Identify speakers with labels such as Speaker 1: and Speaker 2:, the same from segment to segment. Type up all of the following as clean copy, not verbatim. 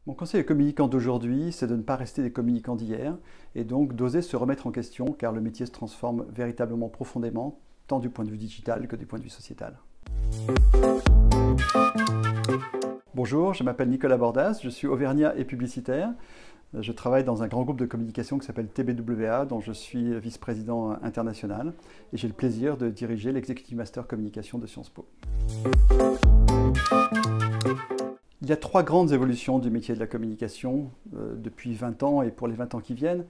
Speaker 1: Mon conseil aux communicants d'aujourd'hui, c'est de ne pas rester des communicants d'hier et donc d'oser se remettre en question car le métier se transforme véritablement profondément, tant du point de vue digital que du point de vue sociétal. Bonjour, je m'appelle Nicolas Bordas, je suis auvergnat et publicitaire. Je travaille dans un grand groupe de communication qui s'appelle TBWA, dont je suis vice-président international et j'ai le plaisir de diriger l'Executive Master Communication de Sciences Po. Il y a trois grandes évolutions du métier de la communication depuis 20 ans et pour les 20 ans qui viennent.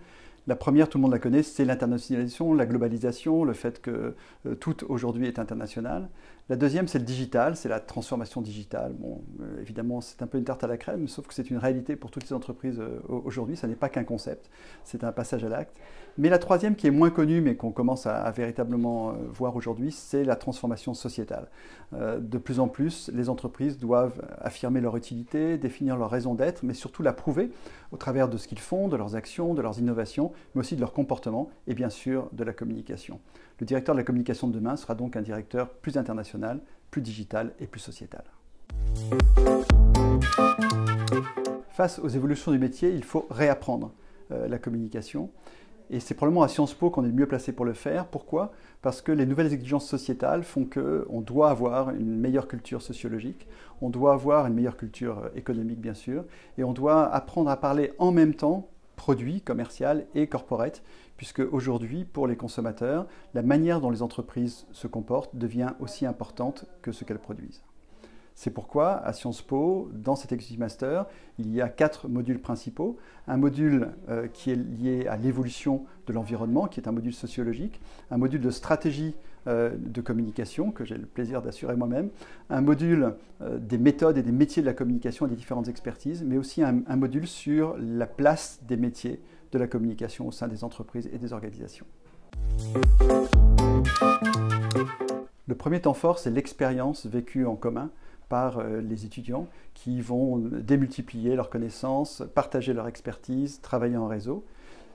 Speaker 1: La première, tout le monde la connaît, c'est l'internationalisation, la globalisation, le fait que tout aujourd'hui est international. La deuxième, c'est le digital, c'est la transformation digitale. Bon, évidemment, c'est un peu une tarte à la crème, sauf que c'est une réalité pour toutes les entreprises aujourd'hui. Ça n'est pas qu'un concept, c'est un passage à l'acte. Mais la troisième, qui est moins connue, mais qu'on commence à véritablement voir aujourd'hui, c'est la transformation sociétale. De plus en plus, les entreprises doivent affirmer leur utilité, définir leur raison d'être, mais surtout la prouver au travers de ce qu'ils font, de leurs actions, de leurs innovations, mais aussi de leur comportement et bien sûr de la communication. Le directeur de la communication de demain sera donc un directeur plus international, plus digital et plus sociétal. Face aux évolutions du métier, il faut réapprendre la communication. Et c'est probablement à Sciences Po qu'on est le mieux placé pour le faire. Pourquoi? Parce que les nouvelles exigences sociétales font qu'on doit avoir une meilleure culture sociologique, on doit avoir une meilleure culture économique bien sûr, et on doit apprendre à parler en même temps produit, commercial et corporate, puisque aujourd'hui, pour les consommateurs, la manière dont les entreprises se comportent devient aussi importante que ce qu'elles produisent. C'est pourquoi, à Sciences Po, dans cet Executive Master, il y a 4 modules principaux. Un module qui est lié à l'évolution de l'environnement, qui est un module sociologique, un module de stratégie de communication, que j'ai le plaisir d'assurer moi-même, un module des méthodes et des métiers de la communication et des différentes expertises, mais aussi un module sur la place des métiers de la communication au sein des entreprises et des organisations. Le premier temps fort, c'est l'expérience vécue en commun par les étudiants qui vont démultiplier leurs connaissances, partager leur expertise, travailler en réseau,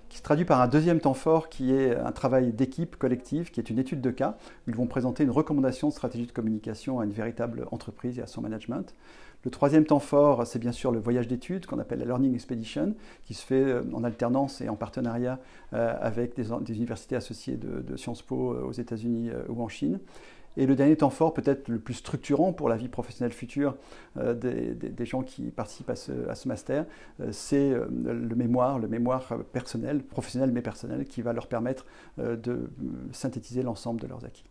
Speaker 1: qui se traduit par un deuxième temps fort qui est un travail d'équipe collective, qui est une étude de cas, où ils vont présenter une recommandation de stratégie de communication à une véritable entreprise et à son management. Le troisième temps fort, c'est bien sûr le voyage d'études, qu'on appelle la Learning Expedition, qui se fait en alternance et en partenariat avec des universités associées de Sciences Po aux États-Unis ou en Chine. Et le dernier temps fort, peut-être le plus structurant pour la vie professionnelle future des gens qui participent à ce master, c'est le mémoire personnel, professionnel mais personnel, qui va leur permettre de synthétiser l'ensemble de leurs acquis.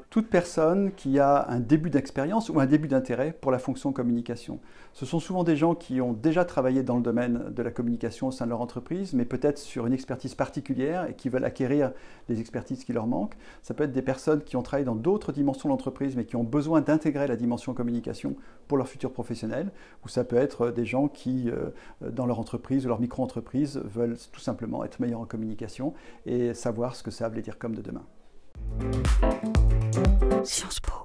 Speaker 1: Toute personne qui a un début d'expérience ou un début d'intérêt pour la fonction communication. Ce sont souvent des gens qui ont déjà travaillé dans le domaine de la communication au sein de leur entreprise, mais peut-être sur une expertise particulière et qui veulent acquérir les expertises qui leur manquent. Ça peut être des personnes qui ont travaillé dans d'autres dimensions de l'entreprise, mais qui ont besoin d'intégrer la dimension communication pour leur futur professionnel. Ou ça peut être des gens qui, dans leur entreprise ou leur micro-entreprise, veulent tout simplement être meilleurs en communication et savoir ce que ça veut dire comme de demain.
Speaker 2: Sciences Po.